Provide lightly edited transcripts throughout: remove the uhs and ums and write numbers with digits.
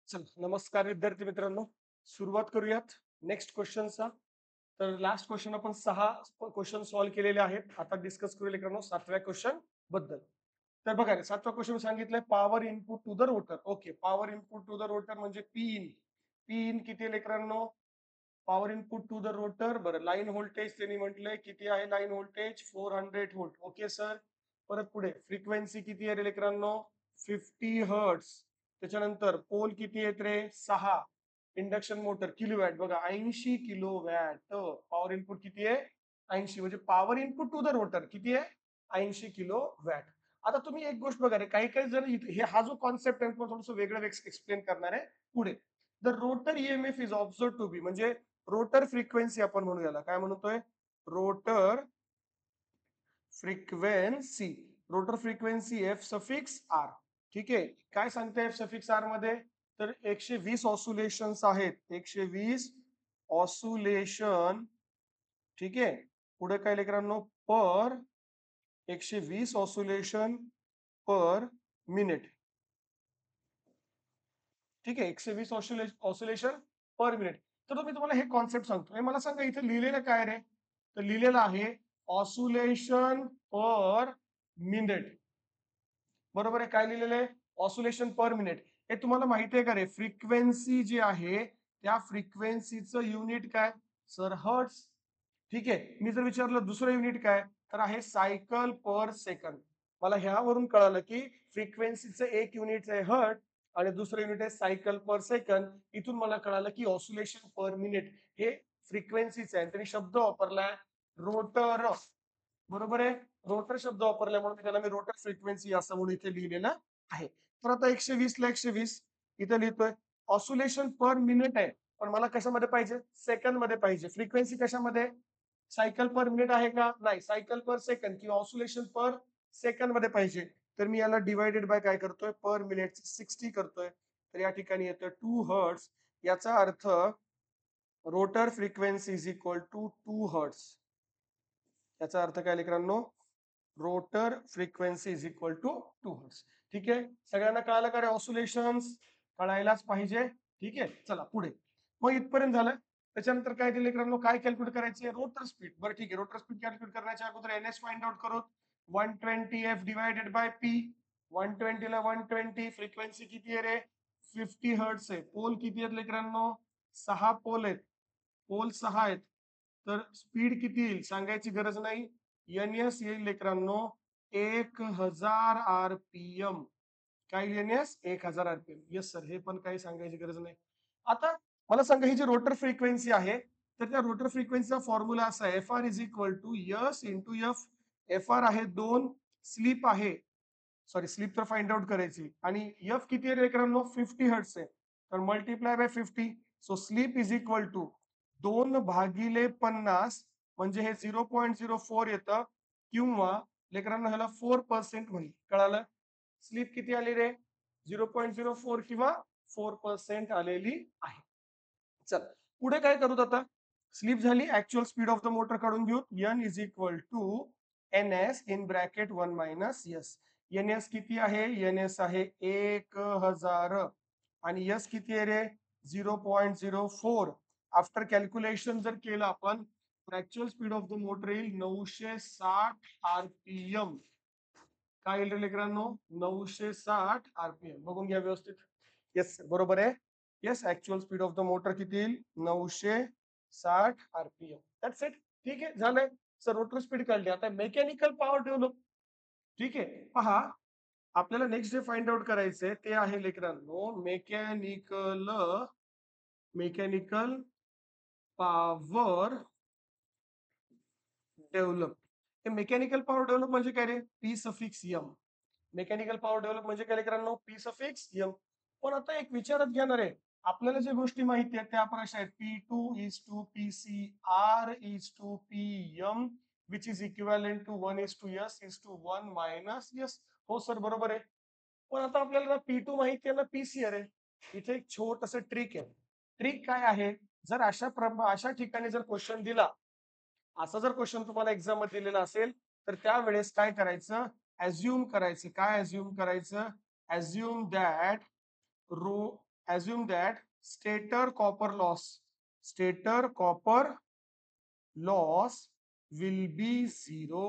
चला नमस्कार विद्यार्थी मित्रांनो. सुरुवात करूयात नेक्स्ट क्वेश्चनचा. तर लास्ट क्वेश्चन आपण 6 क्वेश्चन सॉल्व्ह केलेले आहेत. आता डिस्कस करूया मित्रांनो 7व्या क्वेश्चन बद्दल. तर बघा रे 7वा क्वेश्चन सांगितलंय power input to the rotor. Okay, power input to the rotor म्हणजे पी इन. पी इन किती आहे मित्रांनो? Power input to the rotor. बरं, लाईन व्होल्टेज त्यांनी म्हटलंय किती आहे? Line voltage 400 volt. Okay sir. परत पुढे फ्रिक्वेन्सी किती आहे रे मित्रांनो? 50 हर्ट्स. त्याच्यानंतर पोल किती आहेत रे? 6. इंडक्शन मोटर किलोवॅट बघा 80 किलोवॅट. पॉवर इनपुट किती आहे? 80. म्हणजे power input to the rotor किती आहे? 80 किलो वॅट. आता तुम्ही एक गोष्ट बघा रे, काही काही जण हे हा जो कॉन्सेप्ट आहे थोडस वेगळं एक्सप्लेन करणार आहे पुढे. The rotor EMF is observe to be म्हणजे रोटर फ्रिक्वेन्सी आपण म्हणू याला काय म्हणतोय? Rotor frequency. Rotor frequency F suffix R. ठीक आहे. काय सांगते एफ सफिक्स आर मध्ये? तर 120 ऑस्युलेशन आहेत. 120 ऑस्युलेशन. ठीक आहे. पुढे काय लेकरांनो? पर 120 ऑस्युलेशन पर मिनिट. ठीक आहे. 120 ऑस्युलेशन पर मिनिट. तर मी तुम्हाला हे कॉन्सेप्ट सांगतो. हे मला सांगा इथे लिहिलेलं काय रे? तर लिहिलेलं आहे ऑस्युलेशन पर मिनिट. बरोबर आहे. काय लिहिलेलं आहे? ऑस्युलेशन पर मिनिट. हे तुम्हाला माहिती आहे का रे? फ्रिक्वेन्सी जी आहे त्या फ्रिक्वेन्सीचं युनिट काय? Sir hertz. ठीक आहे. मी जर विचारलं दुसरं युनिट काय? तर आहे सायकल पर सेकंद. मला ह्यावरून कळालं की फ्रिक्वेन्सीचं एक युनिट आहे हर्ट आणि दुसरं युनिट आहे सायकल पर सेकंद. इथून मला कळालं की ऑस्युलेशन पर मिनिट हे फ्रिक्वेन्सीचं आहे. त्यांनी शब्द वापरलाय रोटर. बरोबर आहे. रोटर शब्द वापरल्यामुळे त्याला मी रोटर फ्रिक्वेन्सी असं म्हणून इथे लिहिलेलं आहे. तर आता 120 ला 120 इथे लिहितोय. ऑस्युलेशन पर मिनिट आहे. पण मला कशामध्ये पाहिजे? सेकंद मध्ये पाहिजे. फ्रिक्वेन्सी कशामध्ये? सायकल पर मिनिट आहे का? नाही. सायकल पर सेकंद किंवा ऑस्युलेशन पर सेकंद मध्ये पाहिजे. तर मी याला डिवाइडेड बाय काय करतोय? पर मिनिट 60 करतोय. तर या ठिकाणी येतं 2 हर्ट्स. याचा अर्थ rotor frequency is equal to 2 hertz. याचा अर्थ काय लेकरांनो? Rotor frequency is equal to 2 hertz. ठीक आहे. सगळ्यांना कळालं का रे? ऑस्युलेशन्स कळायलाच पाहिजे. ठीक आहे. चला पुढे. मग इथपर्यंत झालं. त्याच्यानंतर काय दिलं मित्रांनो? काय कॅल्क्युलेट करायचे? Rotor speed. बरं ठीक आहे. रोटर स्पीड कॅल्क्युलेट करण्याच्या अगोदर एनएस फाइंड आउट करू. 120 एफ डिवायडेड बाय पी. 120 ला 120 फ्रिक्वेन्सी किती आहे रे? 50 हर्ट्स आहे. पोल किती आहेत मित्रांनो? 6 पोल आहेत. पोल 6 आहेत. तर स्पीड किती येईल सांगायची गरज नाही. एनएस येईल लेकरांनो 1000 आरपीएम. काय एनएस? 1000 आरपीएम. येस सर, हे पण काही सांगायची गरज नाही. आता मला सांगा ही जी रोटर फ्रिक्वेन्सी आहे तर त्या रोटर फ्रिक्वेन्सीचा फॉर्म्युला असा आहे F R is equal to S into F. F R आहे 2, स्लीप आहे, सॉरी स्लीप तर फाइंड आउट करायची आणि एफ किती आहे लेकरांनो? 50 हर्ट्स आहे. तर multiply by 50. So slip is equal to 2/50 म्हणजे हे 0.04 येतं किंवा लेकरांना ह्याला 4% म्हणेल. कळालं? स्लीप किती आली रे? 0.04 किंवा 4% आलेली आहे. चल पुढे काय करू आता? स्लीप झाली. Actual speed of the motor काढून घेऊ. N is equal to N S in bracket 1 minus S. N S किती आहे? एन एस आहे 1000 आणि एस किती आहे रे? 0.04. आफ्टर कॅल्क्युलेशन जर केलं आपण तर actual speed of the motor येईल 960 आरपीएम. काय येईल रे लेकरांनो? 960 आरपीएम. बघून घ्या व्यवस्थित. येस बरोबर आहे. Yes, actual speed of the motor किती येईल? 960 आरपीएम. That's it. ठीक आहे, झालंय. सर रोटर स्पीड काढली. आता मेकॅनिकल पॉवर डेव्हलप. ठीक आहे. पहा, आपल्याला नेक्स्ट जे फाइंड आउट करायचंय ते आहे लेकरांनो मेकॅनिकल मेकॅनिकल पॉवर डेव्हलप. हे मेकॅनिकल पॉवर डेव्हलप म्हणजे काय रे? P suffix M. Mechanical power develop म्हणजे काय लेकरांनो? P suffix M. पण आता एक विचारात घेणार आहे. आपल्याला ज्या गोष्टी माहिती आहेत त्या आपण अशा आहेत P two is two P C R is two P M which is equivalent to 1 is to S is to 1 minus S. हो सर बरोबर आहे. पण आता आपल्याला ना पी टू माहिती आहे ना पीसी आहे. इथे एक छोटस ट्रिक आहे. ट्रिक काय आहे? जर अशा ठिकाणी जर क्वेश्चन दिला, असा जर क्वेश्चन तुम्हाला एक्झाम मध्ये दिलेला असेल तर त्यावेळेस काय करायचं? ऍज्युम करायचं. काय ऍज्युम करायचं? ऍज्युम दॅट रो assume that stator copper loss will be zero.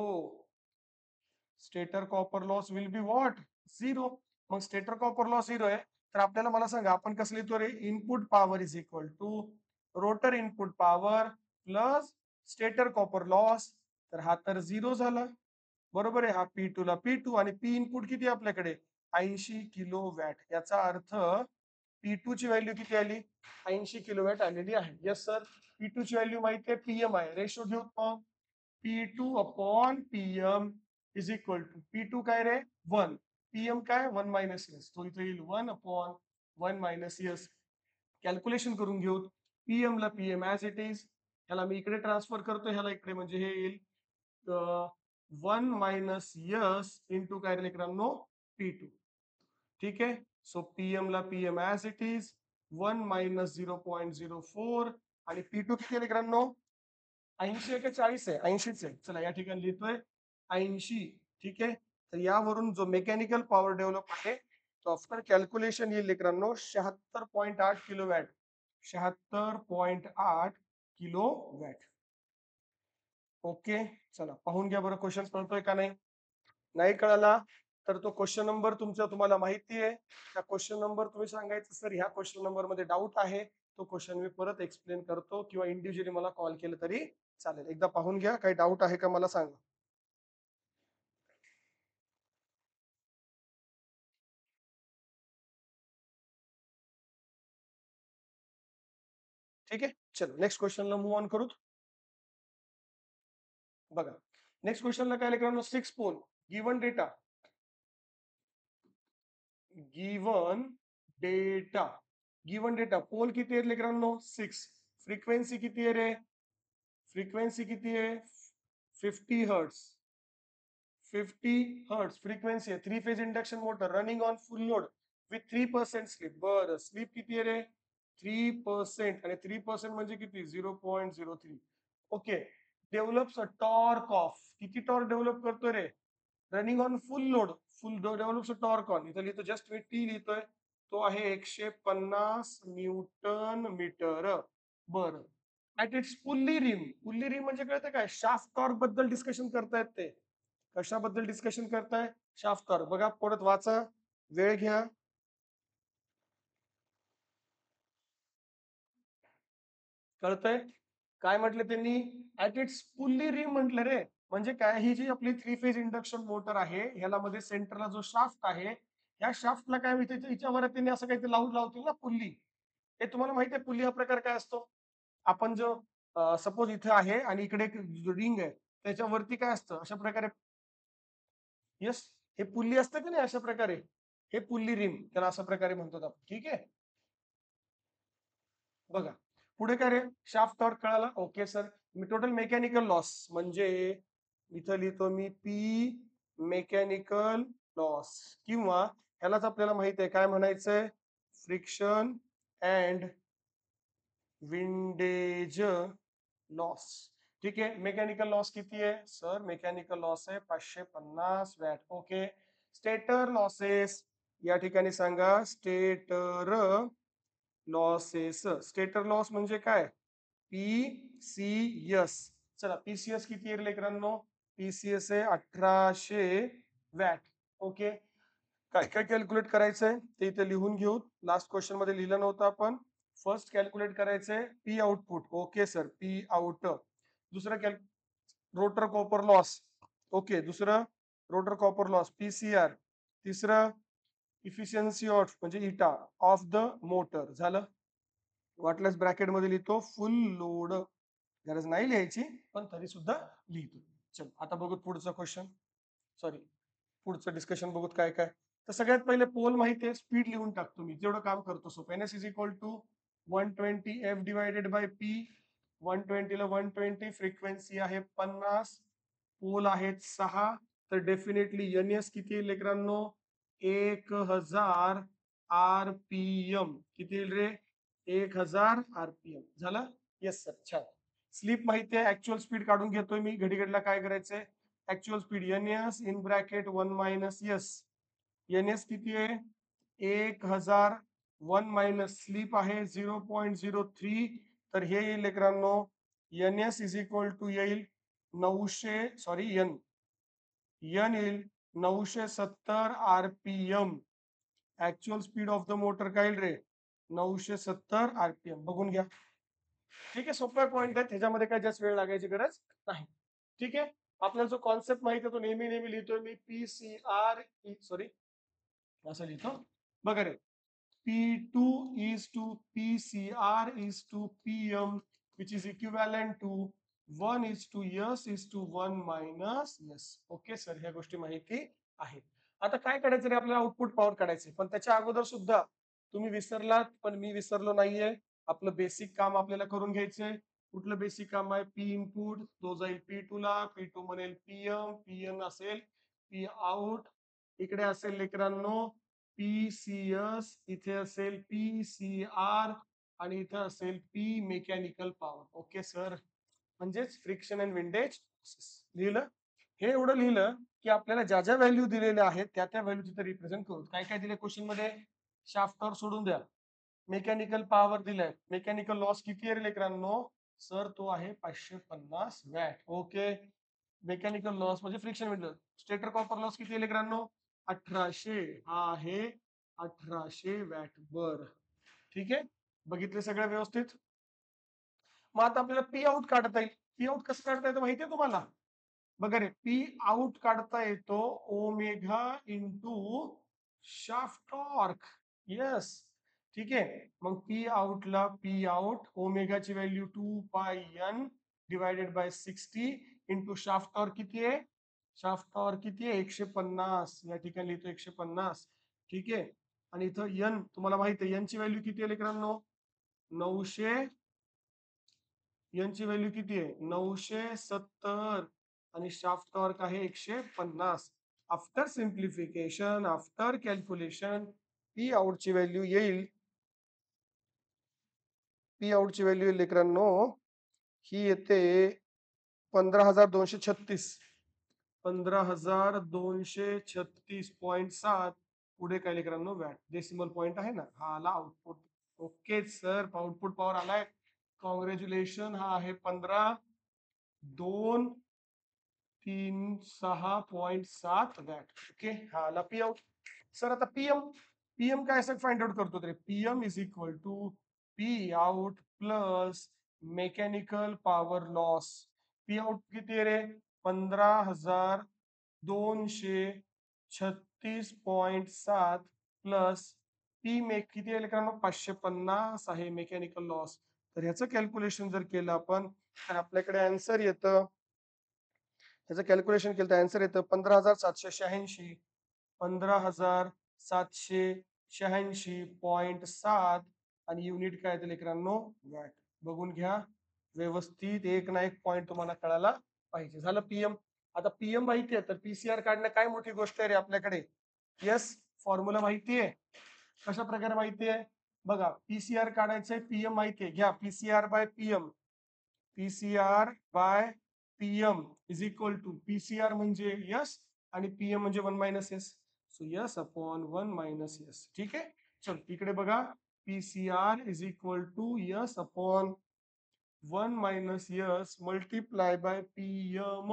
Stator copper loss will be what zero. मग स्टेटर कॉपर लॉस झिरो आहे तर आपल्याला मला सांगा आपण कसं लिहितो रे input power is equal to rotor input power plus stator copper loss. तर हा तर झिरो झाला बरोबर आहे. हा P2 ला P2 आणि P इनपुट किती आपल्याकडे 80 किलो वॅट. याचा अर्थ P2 ची व्हॅल्यू किती आली 80 किलो वॅट आलेली आहे. Yes sir. P2 ची व्हॅल्यू माहिती आहे PM आहे. रेशो घेऊ मग P2 upon PM is equal to P2 काय रे 1 PM काय 1 मायनस एस. तो इथे येईल 1 अपॉन 1 मायनस एस. कॅल्क्युलेशन करून घेऊ. PM ला PM ऍज इट इज. ह्याला मी इकडे ट्रान्सफर करतो ह्याला इकडे म्हणजे हे येईल 1 मायनस एस इंटू काय रे मित्रांनो P2. ठीक आहे. सो PM ला PM as it is 1 minus 0.04 आणि P2 किती आहे मित्रांनो 80 आहे का 40 आहे 80च आहे. चला या ठिकाणी लिहितोय 80. ठीक आहे. तर यावरून जो मेकॅनिकल पॉवर डेव्हलप आहे तो आफ्टर कॅल्क्युलेशन येईल मित्रांनो 76.8 kilo watt. 76.8 kilo watt. Okay. चला पाहून घ्या बरं क्वेश्चन कळतोय का नाही. नाही कळाला तर तो क्वेश्चन नंबर तुम्हाला माहिती आहे. त्या क्वेश्चन नंबर तुम्ही सांगायचं सर ह्या क्वेश्चन नंबर मध्ये डाऊट आहे. तो क्वेश्चन मी परत एक्सप्लेन करतो किंवा इंडिव्हिज्युअली मला कॉल केलं तरी चालेल. एकदा पाहून घ्या काही डाऊट आहे का मला सांगा. ठीक आहे. चलो नेक्स्ट क्वेश्चनला मूव ऑन करू. बघा नेक्स्ट क्वेश्चनला काय लिहिलं 6 pole given data given data pole किती आहेत लेकरांनो 6. फ्रिक्वेन्सी किती आहे रे फ्रिक्वेन्सी किती आहे 50 हर्ट्स. 50 हर्ट्स फ्रिक्वेन्सी आहे. 3 phase induction motor running on full load with 3% slip. बरं स्लिप किती आहे रे 3% आणि 3% म्हणजे किती 0.03. Okay. Develops a torque of किती टॉर्क डेव्हलप करतोय रे running on full load. Full develops a torque on इथं लिहितो जस्ट मी टी लिहितोय तो आहे 150 न्यूटन मीटर. बरं ऍट इट्स पुल्ली रिम म्हणजे कळतं काय शाफ्ट टॉर्क बद्दल डिस्कशन करतायत ते. कशाबद्दल डिस्कशन करताय शाफ्ट टॉर्क. बघा परत वाचा वेळ घ्या. कळतंय काय म्हटलं त्यांनी ऍट इट्स पुल्ली रिम म्हटलं रे. म्हणजे काय ही जी आपली 3 फेज इंडक्शन मोटर आहे ह्याला मध्ये सेंटरला जो शाफ्ट आहे या शाफ्टला काय माहिती हिच्यावर त्यांनी असं काहीतरी लावतील ना पुल्ली. हे तुम्हाला माहिती आहे पुल्ली हा प्रकार काय असतो. आपण जो सपोज इथे आहे आणि इकडे एक रिंग आहे त्याच्यावरती काय असतं अशा प्रकारे. यस हे पुल्ली असतं की नाही अशा प्रकारे हे पुल्ली रिम त्याला अशा प्रकारे म्हणतात आपण. ठीक आहे. बघा पुढे काय रे शाफ्ट टॉर्क कळाला. Okay sir. मी टोटल मेकॅनिकल लॉस म्हणजे इथं लिहितो मी पी मेकॅनिकल लॉस किंवा ह्यालाच आपल्याला माहित आहे काय म्हणायचंय फ्रिक्शन अँड विंडेज लॉस. ठीक आहे. मेकॅनिकल लॉस किती आहे सर मेकॅनिकल लॉस आहे 550 वॅट. ओके. स्टेटर लॉसेस या ठिकाणी सांगा स्टेटर लॉसेस. स्टेटर लॉस म्हणजे काय PCS. चला PCS किती आहे लेकरांनो PCS आहे 1800 वॅट. ओके. काय काय कॅल्क्युलेट करायचंय ते इथे लिहून घेऊ. लास्ट क्वेश्चन मध्ये लिहिलं नव्हतं आपण. फर्स्ट कॅल्क्युलेट करायचंय P output. Okay sir P out. दुसरं रोटर कॉपर लॉस. ओके. दुसरं रोटर कॉपर लॉस PCR. तिसरं इफिशियन्सी ऑफ म्हणजे इटा ऑफ द मोटर. झालं. वाटल्यास ब्रॅकेट मध्ये लिहितो फुल लोड. गरज नाही लिहायची पण तरी सुद्धा लिहितो. चल आता बघू पुढचं क्वेश्चन सॉरी पुढचं डिस्कशन बघू काय काय. तर सगळ्यात पहिले पोल माहिती आहे स्पीड लिहून टाकतो मी जेवढं काम करतो. So NS is equal to 120 F divided by P. 120 ला 120 फ्रिक्वेन्सी आहे 50 पोल आहेत 6 तर डेफिनेटली NS किती येईल लेकरांनो 1000 RPM. किती येईल रे 1000 RPM. झालं. Yes sir. छान. स्लिप माहिती आहे ऍक्च्युअल स्पीड काढून घेतोय मी घडीघडला काय करायचंय actual speed NS in bracket 1 minus S. NS किती आहे 1000 1 मायनस स्लीप आहे 0.03, तर हे येईल लेकरांनो NS इज इक्वल टू येईल 900 एन येईल 970 RPM. Actual speed of the motor काय येईल रे 970 RPM. बघून घ्या. ठीक आहे, सोपा पॉईंट आहे, त्याच्यामध्ये काय जास्त वेळ लागायची गरज नाही. ठीक आहे, आपल्याला जो कॉन्सेप्ट माहिती आहे तो नेहमी नेहमी लिहितोय मी PCR असं लिहितो बघा रे. P2 is to PCR is to PM, which is equivalent to 1 is to S is to 1 minus S. Okay sir, ह्या गोष्टी माहिती आहेत. आता काय करायचं रे, आपल्याला आउटपुट पॉवर काढायचे, पण त्याच्या अगोदर सुद्धा तुम्ही विसरलात पण मी विसरलो नाहीये. आपलं बेसिक काम आपल्याला करून घ्यायचंय. कुठलं बेसिक काम आहे? P इनपुट तो जाईल P2 ला, P2 म्हणेल PM, PM असेल P आउट, इकडे असेल लेकरांनो PCS, इथे असेल PCR आणि इथे असेल P mechanical power. Okay sir, म्हणजेच फ्रिक्शन अँड विंडेज लिहिलं. हे एवढं लिहिलं की आपल्याला ज्या ज्या व्हॅल्यू दिलेल्या आहेत त्या त्या व्हॅल्यू तिथे रिप्रेझेंट करू. काय काय दिले क्वेश्चन मध्ये? शाफ्टवर सोडून द्या. मेकॅनिकल पॉवर दिलाय. मेकॅनिकल लॉस किती आहे लेकरांनो? सर तो आहे 550 वॅट. ओके, मेकॅनिकल लॉस म्हणजे friction windage. Stator copper loss किती आहे लेकरांनो? 1800. हा आहे 1800 वॅट. बर, ठीक आहे, बघितले सगळं व्यवस्थित. मग आता आपल्याला पी आउट काढता येईल. पी आउट कसं काढता येतं माहितीये तुम्हाला? बघा रे, पी आउट काढता येतो omega into shaft torque. Yes, ठीक आहे. मग पी आउटला पी आउट ओमेगाची value 2πn divided by 60 into shaft torque किती आहे? शाफ्ट टॉर्क किती आहे? 150. या ठिकाणी लिहितो 150. ठीक आहे, आणि इथं एन तुम्हाला माहिती आहे, एन ची व्हॅल्यू किती आहे लेकरांनो? 900. एन ची व्हॅल्यू किती आहे? 970 आणि शाफ्ट टॉर्क आहे 150. After simplification, after calculation, P out ची व्हॅल्यू येईल, पी आउट ची व्हॅल्यू लेकरांनो ही येते 15,236. 15,236.7. पुढे काय लेकरांनो? वॅट. डेसिमल पॉइंट आहे ना, हा आला output. Okay sir, output power आलाय. कॉंग्रॅच्युलेशन. हा आहे 15,236.7 वॅट. ओके, हा आला पी आउट. सर आता पीएम काय असं फाइंड आउट करतो तरी? PM is equal to P out plus mechanical power loss. P out किती रे? 15,236.7 प्लस पी मेक किती आहे लेकरांनो? 550 आहे मेकॅनिकल लॉस. तर ह्याचं कॅल्क्युलेशन जर केलं आपण तर आपल्याकडे आन्सर येतं, ह्याचं कॅल्क्युलेशन केलं तर आन्सर येतं 15,786. 15,786.7 आणि युनिट काय येतं लेकरांनो? वॅट. बघून घ्या व्यवस्थित, एक ना एक पॉइंट तुम्हाला कळायला पाहिजे. झालं पीएम. आता पीएम माहिती आहे तर पीसीआर काढणं काय मोठी गोष्ट आहे रे आपल्याकडे? यस, फॉर्म्युला माहिती आहे. कशा प्रकारे माहिती आहे बघा? पीसीआर काढायचंय, पीएम माहिती आहे, घ्या PCR by PM. PCR by PM is equal to, PCR म्हणजे यस आणि पीएम म्हणजे 1 minus S. So S upon 1 minus S. ठीक आहे, चल इकडे बघा, PCR is equal to S upon 1 minus S multiply by PM.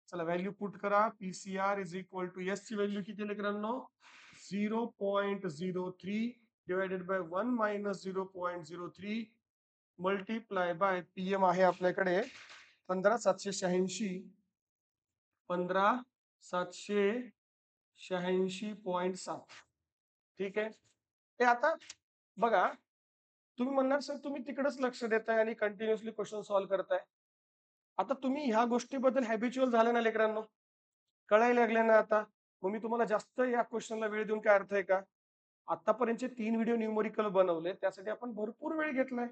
चला व्हॅल्यू पुट करा. PCR is equal to S ची व्हॅल्यू किती लेकरांनो? 0.03 divided by 1 minus 0.03 multiply by PM आहे आपल्याकडे 15,786. 15,786.7. ठीक आहे, ते आता बघा, तुम्ही म्हणणार सर तुम्ही तिकडेच लक्ष देताय आणि कंटिन्युअसली क्वेश्चन सॉल्व्ह करताय. आता तुम्ही ह्या गोष्टीबद्दल हॅबिच्युअल झाले ना लेकरांनो, कळायला लागले ना आता. मग मी तुम्हाला जास्त या क्वेश्चनला वेळ देऊन काय अर्थ आहे का? आतापर्यंतचे 3 व्हिडिओ न्यूमेरिकल बनवले, त्यासाठी आपण भरपूर वेळ घेतलाय.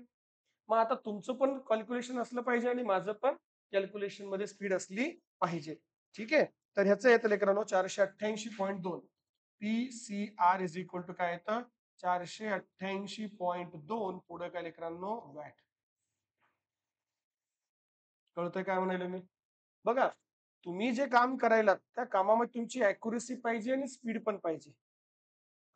मग आता तुमचं पण कॅल्क्युलेशन असलं पाहिजे आणि माझं पण कॅल्क्युलेशन मध्ये स्पीड असली पाहिजे. ठीक आहे, तर ह्याचं येतं लेकरांनो 488.2. पीसीआर इज इक्वल टू काय येतं? 488.2. पुढे काय लेकरांनो? वॅट. कळतंय काय म्हणाले मी? बघा, तुम्ही जे काम करायला त्या कामामध्ये तुमची अॅक्युरेसी पाहिजे आणि स्पीड पण पाहिजे.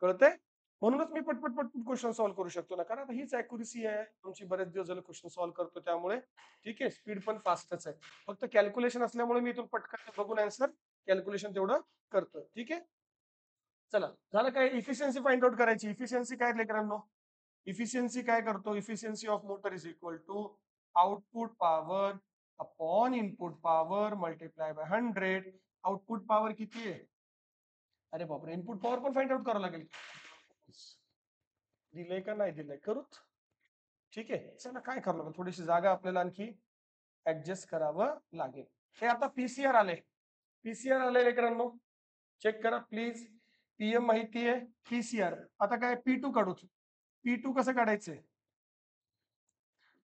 कळतंय? म्हणूनच मी पटपट पटपट क्वेश्चन सॉल्व्ह करू शकतो ना, कारण आता हीच अॅक्युरसी आहे आमची, बरेच दिवस झाले क्वेश्चन सॉल्व्ह करतो त्यामुळे. ठीक आहे, स्पीड पण फास्टच आहे. फक्त कॅल्क्युलेशन असल्यामुळे मी इथून पटकन बघून आन्सर कॅल्क्युलेशन तेवढं करतोय. ठीक आहे, चला झालं काय, इफिशियन्सी फाइंड आउट करायची. इफिशियन्सी काय लेकरांनो, इफिशियन्सी काय करतो, efficiency of motor is equal to output power upon input power multiply by 100. Output power किती आहे, अरे बापरे, इनपुट पॉवर पण फाइंड आउट करावं लागेल. दिलंय का नाही दिलंय, करूच. ठीक आहे, चला काय करावं लागेल, थोडीशी जागा आपल्याला आणखी ऍडजस्ट करावं लागेल. हे आता पीसीआर आले, पीसीआर आले लेकरांनो, चेक करा प्लीज. पीएम माहिती आहे, पीसीआर. आता काय P2 काढू, P2 कसं काढायचंय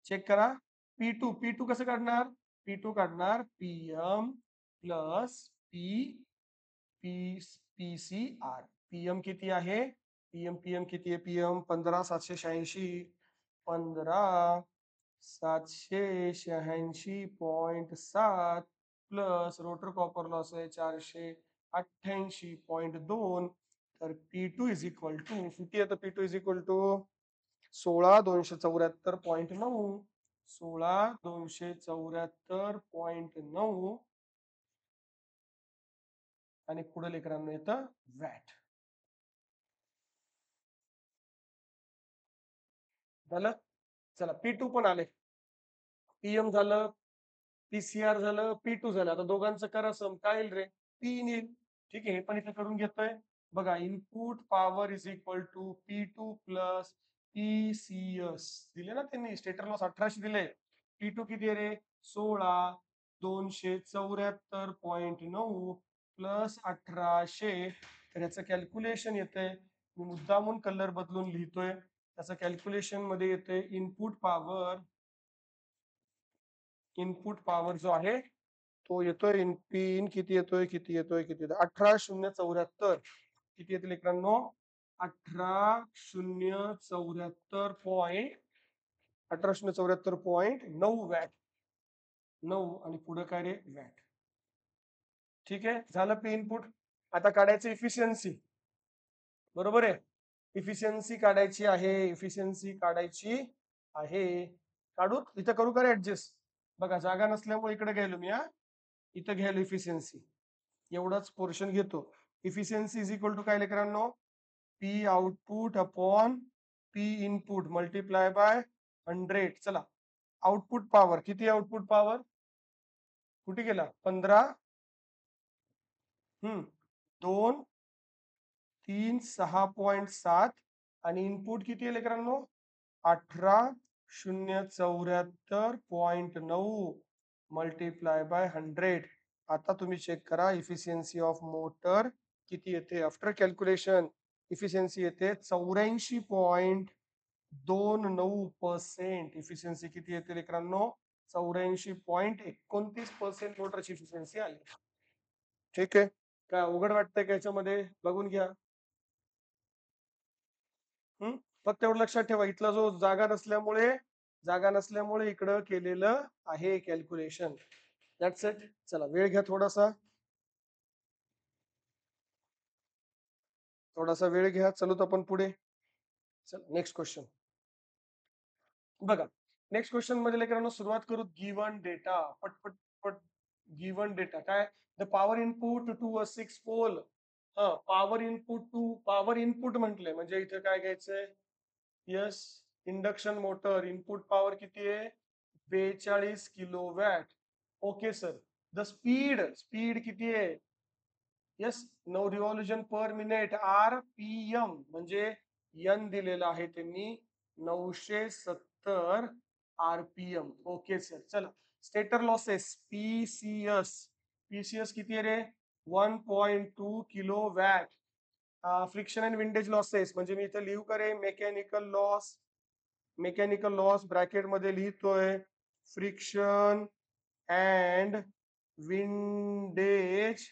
चेक करा. P2 कसं काढणार, P2 काढणार पीएम प्लस पीसीआर. पीएम किती आहे, पीएम किती आहे, PM 15786, 15786.7 plus rotor copper loss आहे 488.2. तर P2 इज इक्वल टू किती आहे, तर P2 इज इक्वल टू 16274.9, 16274.9 आणि पुढे लेकरांना येतं वॅट. झालं, चला P2 पण आले, पीएम झालं, पीसीआर झालं, P2 झालं. आता दोघांचं करा सम, काय येईल रे, P येईल. ठीक आहे, हे पण इथे करून घेतोय बघा. Input power is equal to P2 plus PCS दिले ना त्यांनी, स्टेटर लॉस 1800 दिले. P2 किती आहे रे, 16274.9 प्लस 1800. तर याचं कॅल्क्युलेशन येतंय, मी मुद्दामून कलर बदलून लिहितोय, त्याचं कॅल्क्युलेशन मध्ये येते इनपुट पॉवर, इनपुट पॉवर जो आहे तो येतोय इन पिन किती येतोय 18074. किती येते लेकरांनो, 18074.9 वॅट, 9 आणि पुढे काय रे, वॅट. ठीक आहे, झालं पी इनपुट. आता काढायचं इफिशियन्सी, बरोबर आहे, इफिशियन्सी काढायची आहे, इफिशियन्सी काढायची आहे. काढू, इथं करू का रे ऍडजस्ट, बघा जागा नसल्यामुळे इकडे गेलो मी, इथं घ्यायला इफिशियन्सी, एवढाच पोर्शन घेतो. इफिशियन्सी इज इक्वल टू काय लेकरांनो, P output upon P input multiply by 100. चला, आउटपुट पॉवर किती, आउटपुट पॉवर कुठे गेला, 15, 2, 3, 6.7 आणि इनपुट किती आहे लेकरांनो, 18074.9 मल्टिप्लाय बाय 100. आता तुम्ही चेक करा इफिशियन्सी ऑफ मोटर किती येते, आफ्टर कॅल्क्युलेशन इफिशियन्सी येते 84.29%. इफिशियन्सी किती येते लेकरांनो, 84.29% मोटरची इफिशियन्सी आली. ठीक आहे, काय अवघड वाटतंय का याच्यामध्ये, बघून घ्या. फक्त एवढं लक्षात ठेवा, इथला जो जागा नसल्यामुळे इकडं केलेलं आहे कॅल्क्युलेशन. That's it. चला वेळ घ्या, थोडासा वेळ घ्या, चलो आपण पुढे. चला नेक्स्ट क्वेश्चन बघा. नेक्स्ट क्वेश्चन मध्ये लेकरांनो सुरुवात करू, गिवन डेटा, पटपट पट. गिवन डेटा काय, the power input to a 6 pole. Power input म्हटलंय म्हणजे इथे काय घ्यायचंय, yes, induction motor input power किती आहे, 42 kilowatt. Okay sir, the speed, speed किती आहे, yes, 9 revolution per minute, RPM म्हणजे एन दिलेला आहे त्यांनी 970 RPM. ओके सर, चला स्टेटर लॉसेस पीसीएस, पीसीएस किती आहे रे, 1.2 kilo watt. Friction and windage losses म्हणजे मी इथे लिहू करे, mechanical loss, mechanical loss bracket मध्ये लिहितोय, friction and windage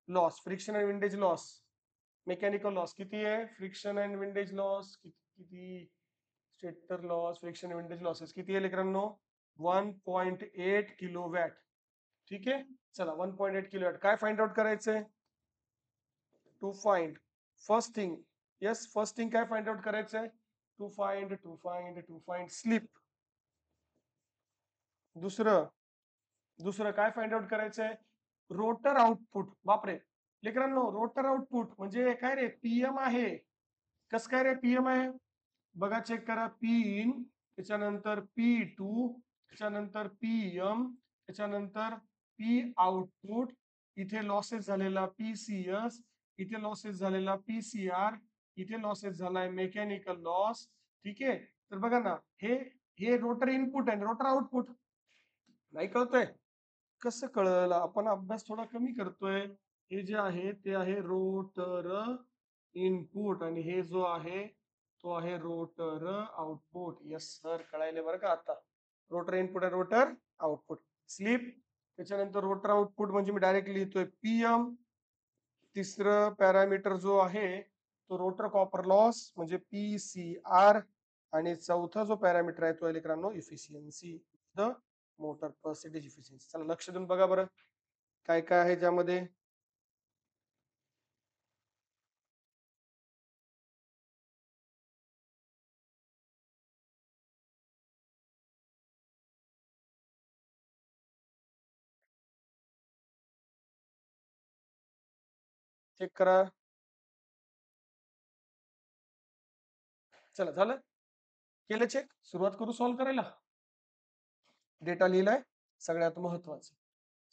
loss, friction and windage loss, mechanical loss किती आहे, फ्रिक्शन अँड विंडेज लॉस किती, stator loss, friction windage losses किती आहे लेकरांनो, 1.8 किलो वॅट. ठीक आहे, चला 1.8 किलो वॅट काय फाइंड आउट करायचंय, to find first thing yes, first thing काय फाइंड आउट करायचंय? To find slip. दुसरं काय फाइंड आउट करायचंय? Rotor output. बापरे लेकरांनो, रोटर आउटपुट म्हणजे काय रे? पीएम आहे. कस काय रे पीएम आहे? बघा चेक करा. पी इन, त्याच्यानंतर P2, त्याच्यानंतर पीएम, त्याच्यानंतर पी आउटपुट, इथे लॉसेस झालेला पीसीएस, इथे लॉसेस झालेला पीसीआर, इथे लॉसेस झालाय मेकॅनिकल लॉस. ठीक आहे. तर बघा ना, हे हे रोटर इनपुट आहे, रोटर आउटपुट. नाही कळतंय? कसं कळलं? आपण अभ्यास थोडा कमी करतोय. हे जे आहे ते आहे रोटर इनपुट आणि हे जो आहे तो आहे रोटर आउटपुट. येस सर, कळायले बरं का आता. रोटर इनपुट आहे रोटर आउटपुट. स्लीप, त्याच्यानंतर रोटर आउटपुट म्हणजे मी डायरेक्ट लिहितोय पीएम. तिसरं पॅरामीटर जो आहे तो रोटर कॉपर लॉस म्हणजे पीसीआर. आणि चौथा जो पॅरामीटर आहे तो आहे लेकरांनो efficiency, the motor percentage efficiency. चला लक्ष देऊन बघा बरं काय काय आहे ज्यामध्ये. चेक करा. चला झालं, केलं चेक. सुरुवात करू सॉल्व्ह करायला. डेटा लिहिलाय, सगळ्यात महत्वाचं.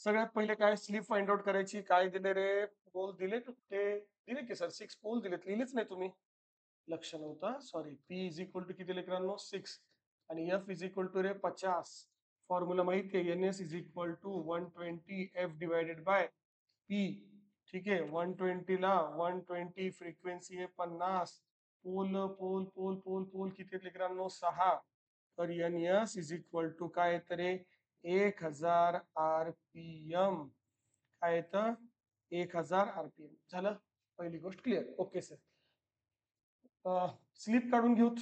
सगळ्यात पहिले काय स्लीप फाइंड आउट करायची. काय दिले रे? पोल दिले ते दिले की सर 6 पोल दिलेत, लिहिलेच नाही तुम्ही. लक्ष नव्हता, sorry. P is equal to किती लेकरांनो? 6. आणि एफ इज इक्वल टू रे 50. फॉर्म्युला माहिती आहे, N S is equal to 120 F divided by P. ठीक आहे. 120 ला 120 फ्रिक्वेन्सी आहे 50. Pole pole pole pole pole किती आहेत लेकरांनो? 6. तर N S is equal to काय येतं रे? 1000 आरपीएम. काय येतं? 1000 आरपीएम. झालं, पहिली गोष्ट क्लिअर. Okay sir. स्लीप काढून घेऊत.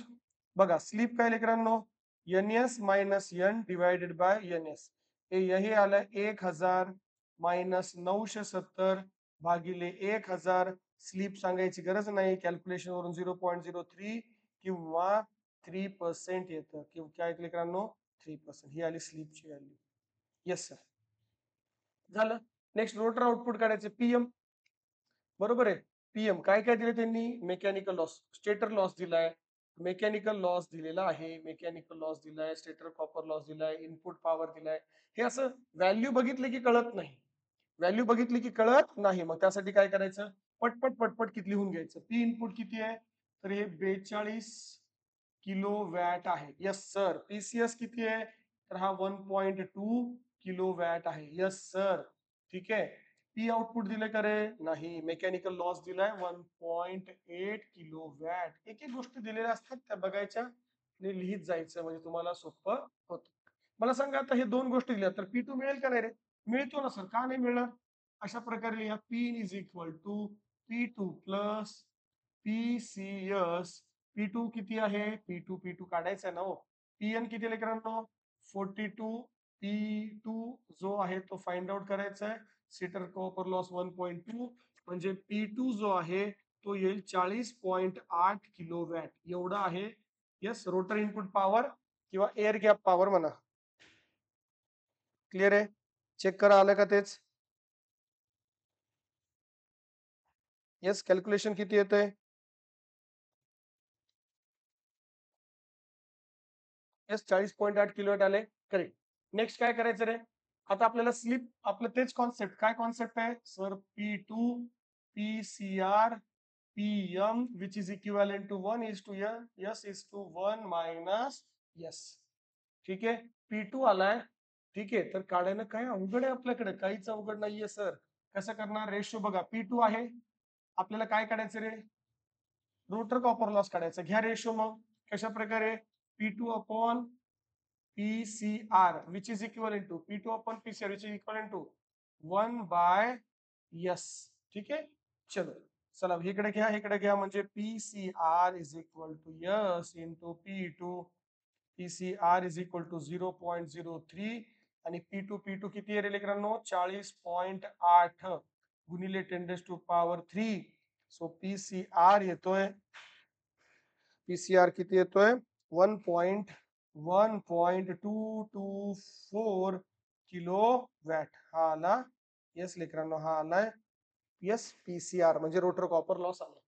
बघा स्लीप काय लेकरांनो? N S minus N divided by N S. हे आलं 1000 मायनस 970 भागिले 1000. स्लीप सांगायची गरज नाही, कॅल्क्युलेशन वरून 0.03 किंवा 3% येतं. किंवा काय लेकरांनो? 3%. ही आली स्लीपची व्हॅल्यू. Yes sir. झालं. नेक्स्ट रोटर आउटपुट काढायचे पीएम. बरोबर आहे. पीएम काय काय दिले त्यांनी? मेकॅनिकल लॉस, स्टेटर लॉस दिलाय, मेकॅनिकल लॉस दिलेला आहे, मेकॅनिकल लॉस दिलाय, स्टेटर कॉपर लॉस दिलाय, इनपुट पॉवर दिलाय. हे असं व्हॅल्यू बघितले की कळत नाही. व्हॅल्यू बघितली की कळत नाही. मग त्यासाठी काय करायचं? पटपट पटपट किती लिहून घ्यायचं. पी इनपुट किती आहे? तर हे 42 किलो वॅट आहे. Yes sir. पीसीएस किती आहे? तर हा 1.2 किलो वॅट आहे. Yes sir. ठीक आहे. पी आउटपुट दिले का रे? नाही. मेकॅनिकल लॉस दिलाय 1.8 किलो वॅट. एक एक गोष्टी दिलेल्या असतात त्या बघायच्या आणि लिहित जायचं म्हणजे तुम्हाला सोपं होतं. मला सांगा आता हे दोन गोष्टी दिल्या तर P2 मिळेल का नाही रे? मिळतो ना सर, का नाही मिळणार? अशा प्रकारे लिहा. P is equal to P2 plus PCS. P2 किती आहे? P2 काढायचा ना हो. PN किती लेकरांनो? 42. P2 जो आहे तो फाइंड आउट करायचा आहे. स्टेटर कॉपर लॉस 1.2 म्हणजे P2 जो आहे तो येईल 40.8 किलो वॅट एवढा आहे. यस, रोटर इनपुट पॉवर किंवा एअर गॅप पॉवर म्हणा. क्लिअर आहे? चेक करा आलं का तेच. यस, कॅल्क्युलेशन किती येतंय? यस, 40.8 किलोवॅट आले. करेक्ट. नेक्स्ट काय करायचं रे? आता आपल्याला स्लीप, आपलं तेच कॉन्सेप्ट. काय कॉन्सेप्ट आहे sir? P2 PCR PM which is equivalent to 1 is to S is to 1 minus S. ठीक आहे. P2 आलाय. ठीक आहे. तर काढायला काय अवघड आहे? आपल्याकडे काहीच अवघड नाहीये सर. कसं करणार? रेशो बघा. P2 आहे, आपल्याला काय काढायचं रे? रोटर कॉपर लॉस काढायचा. घ्या रेशो. मग कशा प्रकारे? P2 upon PCR which is equivalent to P2 upon PCR which is equivalent to 1 by S. ठीक आहे. चलो चला इकडे घ्या, इकडे घ्या. म्हणजे PCR is equal to S into P2. PCR is equal to 0.03 आणि P2 किती आहे रे लेकरांनो? 40.8 गुणिले 10 to power 3 सो पीसीआर येतोय, पीसीआर किती येतोय 1.224 किलो वॅट हा आला. येस लेकरांनो हा आलाय. येस पीसीआर म्हणजे रोटर कॉपर लॉस आला.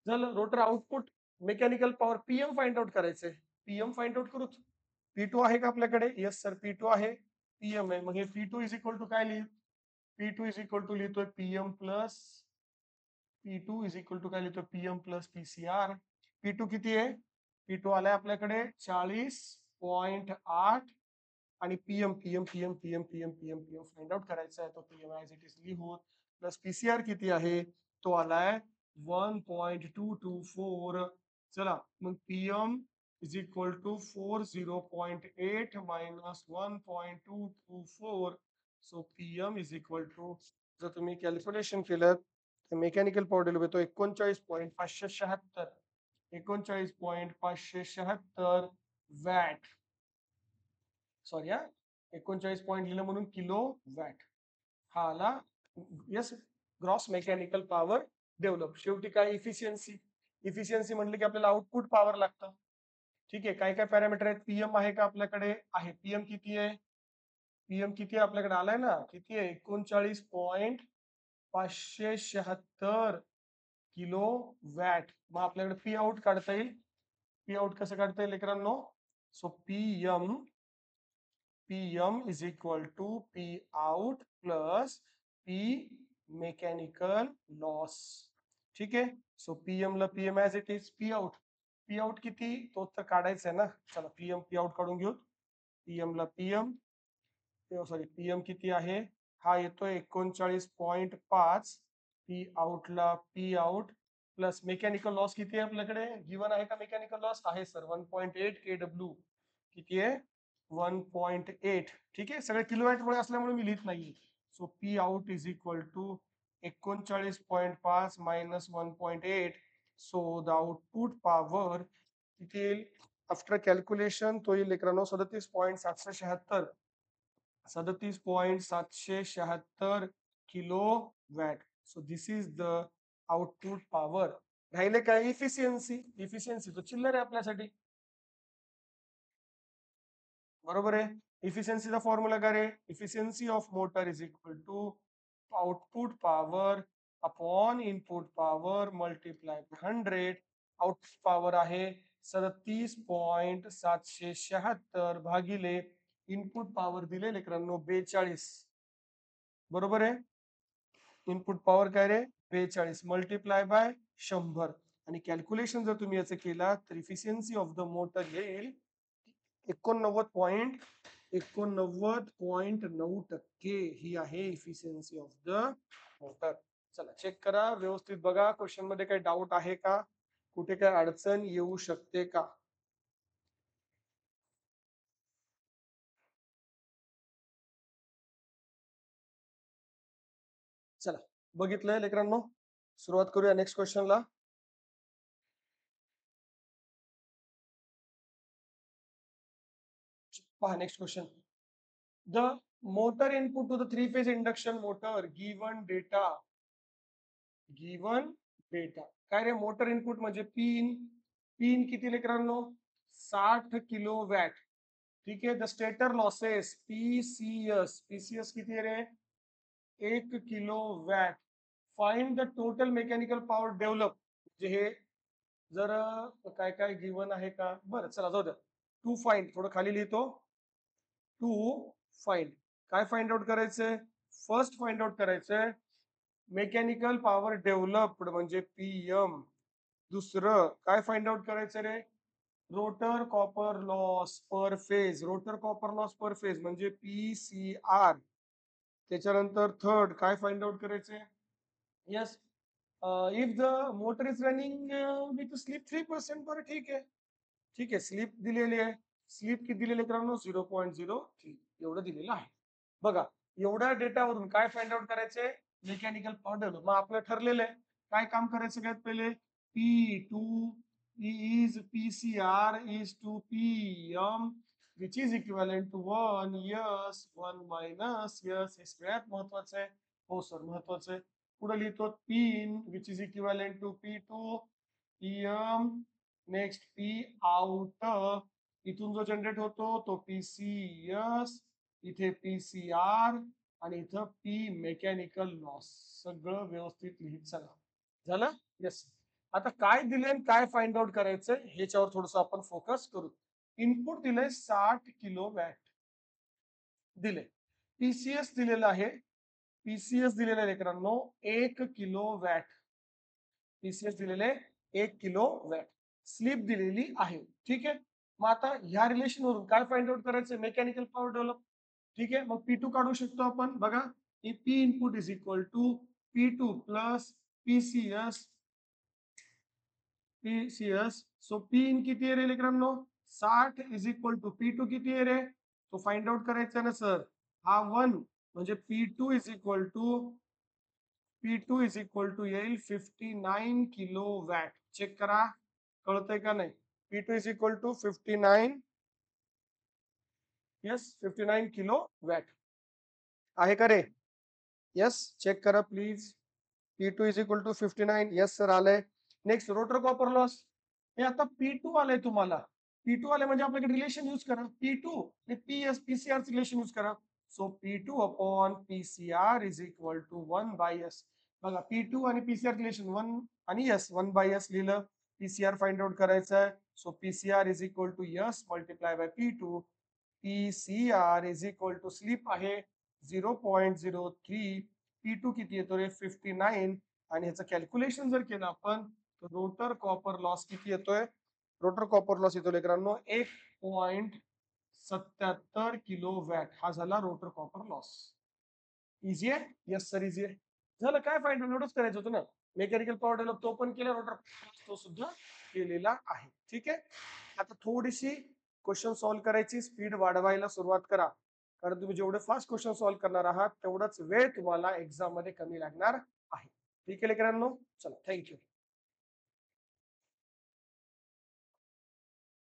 झालं. Rotor output mechanical power PM find out करायचंय. पीएम फाइंड आउट करूच. P2 आहे का आपल्याकडे? येस सर P2 आहे. पीएम आहे. मग हे P2 इज इक्वल टू काय लिहिल? P2 इज इक्वल टू लिहितोय PM plus P2 is equal to काय लिहितोय पीएम प्लस पीसीआर. P2 किती आहे? P2 आलाय आपल्याकडे 40.8 आणि PM PM PM PM PM PM PM find out करायचा आहे. तो पीएम ऍज इट इज लिहून प्लस पीसीआर किती आहे? तो आलाय 1.224. चला मग PM is equal to 40.8 minus 1.224. So PM is equal to जर तुम्ही कॅल्क्युलेशन केलं तर मेकॅनिकल पॉवर डेव्हलप येतो 39.576. 39.576 वॅट. सॉरी हा 39 पॉईंट लिहिलं म्हणून किलो वॅट हा आला. Yes gross mechanical power develop. शेवटी काय इफिशियन्सी. इफिशियन्सी म्हटलं की आपल्याला आउटपुट पॉवर लागतं. ठीक आहे. काय काय पॅरामीटर आहेत? पीएम आहे का आपल्याकडे? आहे. पीएम किती आहे? पीएम किती आहे आपल्याकडे? आलाय ना. किती आहे? 39.576 किलो वॅट. मग आपल्याकडे पी आउट काढता येईल. पी आउट कसं काढता येईल लेकरांनो? So PM is equal to P out plus P mechanical loss. ठीक आहे. सो पीएम ला PM as it is. P out किती? तो तर काढायचा आहे ना. चला पीएम पी आउट काढून घेऊ. पीएम ला पीएम सॉरी पीएम किती आहे? हा येतोय 39.5. पी आउटला P out plus mechanical loss किती आहे आपल्याकडे? गिवन आहे का मेकॅनिकल लॉस? आहे सर 1.8 KW. किती आहे? 1.8. ठीक आहे. सगळे किलोवॅट मुळे असल्यामुळे मी लिहित नाही. So P out is equal to 39.5 minus 1.8. So the output power किती येईल? आफ्टर कॅल्क्युलेशन तो येईल लेकरांनो 37.776. 37.776 kilo watt. So this is the output power. राहिले काय? इफिशियन्सी. इफिशियन्सी तो चिल्लर आहे आपल्यासाठी. बरोबर आहे. इफिशियन्सीचा फॉर्म्युला काय रे? Efficiency of motor is equal to output power upon input power multiply 100. Output power आहे 37.776 भागिले इनपुट पॉवर दिले लेकरांनो 42. बरोबर आहे. इनपुट पॉवर काय रे? 42 मल्टिप्लाय बाय 100. आणि कॅल्क्युलेशन जर तुम्ही याचं केला तर इफिशियन्सी ऑफ द मोटर येईल 89.9% ही आहे इफिशियन्सी ऑफ द मोटर. चला चेक करा व्यवस्थित बघा. क्वेश्चन मध्ये काही डाऊट आहे का? कुठे काय अडचण येऊ शकते का? चला बघितलंय लेकरांनो. सुरुवात करूया नेक्स्ट क्वेश्चनला. पहा next question. The motor input to the 3-phase induction motor given data. काय रे? मोटर इनपुट म्हणजे पिन किती लेकरांनो? 60 किलो वॅट. ठीक आहे. द स्टेटर लॉसेस पीसीएस किती रे? 1 kilo watt. Find the total mechanical power develop. म्हणजे हे जर काय काय गिवन आहे का? बरं चला जाऊ द्या. टू फाइंड थोडं खाली लिहितो. टू फाइंड काय फाइंड आउट करायचंय? फर्स्ट फाइंड आउट करायचंय मेकॅनिकल पॉवर डेव्हलप्ड म्हणजे पीएम. दुसरं काय फाइंड आउट करायचं रे? रोटर कॉपर लॉस पर फेज. रोटर कॉपर लॉस पर फेज म्हणजे पीसीआर. त्याच्यानंतर थर्ड काय फाइंड आउट करायचंय? Yes if the motor is running with slip 3%. बरं ठीक आहे. ठीक आहे. स्लिप दिलेली आहे. स्लिप किती दिलेली मित्रांनो? 0.03 एवढं दिलेलं आहे. बघा एवढ्या डेटावरून काय फाइंड आउट करायचंय? Mechanical power develop. मग आपलं ठरलेलं आहे काय काम करायचं सगळ्यात पहिले? P2 is PCR is to PM which is equivalent to 1 yes 1 minus yes. हे सगळ्यात महत्वाचं आहे. हो सर महत्वाचं आहे. पुढे लिहितो P which is equivalent to P2 PM next P out, इथून जो जनरेट होतो तो PCS, इथे PCR आणि इथं P मेकॅनिकल लॉस. सगळं व्यवस्थित लिहित चला. झालं? येस. आता काय दिले आणि काय फाइंड आउट करायचंय ह्याच्यावर थोडस आपण फोकस करू. इनपुट दिलंय 60 किलो वॅट दिले. पीसीएस दिलेलं आहे. पीसीएस दिलेलं आहे लेकरांनो 1 किलो वॅट. पीसीएस दिलेले 1 किलो वॅट. स्लीप दिलेली आहे. ठीक आहे. मग आता ह्या रिलेशन वरून काय फाइंड आउट करायचं? Mechanical power develop. ठीक आहे. मग P2 काढू शकतो आपण. बघा, P input is equal to P2 plus PCS PCS. So P in किती आहे रे लेकरांनो? 60 इज इक्वल टू P2 किती आहे रे? तो फाइंड आउट करायचा ना सर. हा 1 म्हणजे P2 इज इक्वल टू येईल 59 किलो वॅट. चेक करा, कळतंय का नाही? P2 is equal to 59, yes 59 kilo watt आहे का रे? यस, चेक करा please. P2 is equal to 59, yes sir आलंय. Next rotor copper loss. हे आता P2 आलंय तुम्हाला. P2 आले म्हणजे आपल्याकडे रिलेशन यूज करा. P2 आणि पीसीआर रिलेशन यूज करा. So P2 upon PCR is equal to 1 by S. बघा, P2 आणि पीसीआर रिलेशन 1 आणि एस, 1 बाय एस लिहिलं. पीसीआर फाइंड आउट करायचं आहे. So PCR is equal to S multiply by P2. PCR is equal to slip आहे 0.03. P2 किती येतो रे? 59. आणि ह्याचं कॅल्क्युलेशन जर केलं आपण तर रोटर कॉपर लॉस किती येतोय? रोटर कॉपर लॉस येतो लेकरांनो 1.77 किलो वॅट. हा झाला रोटर कॉपर लॉस. इझी आहे? यस सर इझी आहे. झालं. काय फाइंड एवढंच करायचं होतं ना. मेकॅनिकल पॉवर डेव्हलप तो पण केला, रोटर तो सुद्धा केलेला आहे. ठीक आहे. आता थोडीशी क्वेश्चन सॉल्व्ह करायची स्पीड वाढवायला सुरुवात करा. कारण तुम्ही जेवढे फास्ट क्वेश्चन सॉल्व्ह करणार आहात तेवढाच वेळ तुम्हाला एक्झाम मध्ये कमी लागणार आहे. ठीक आहे लेकरांनो, चला थँक्यू.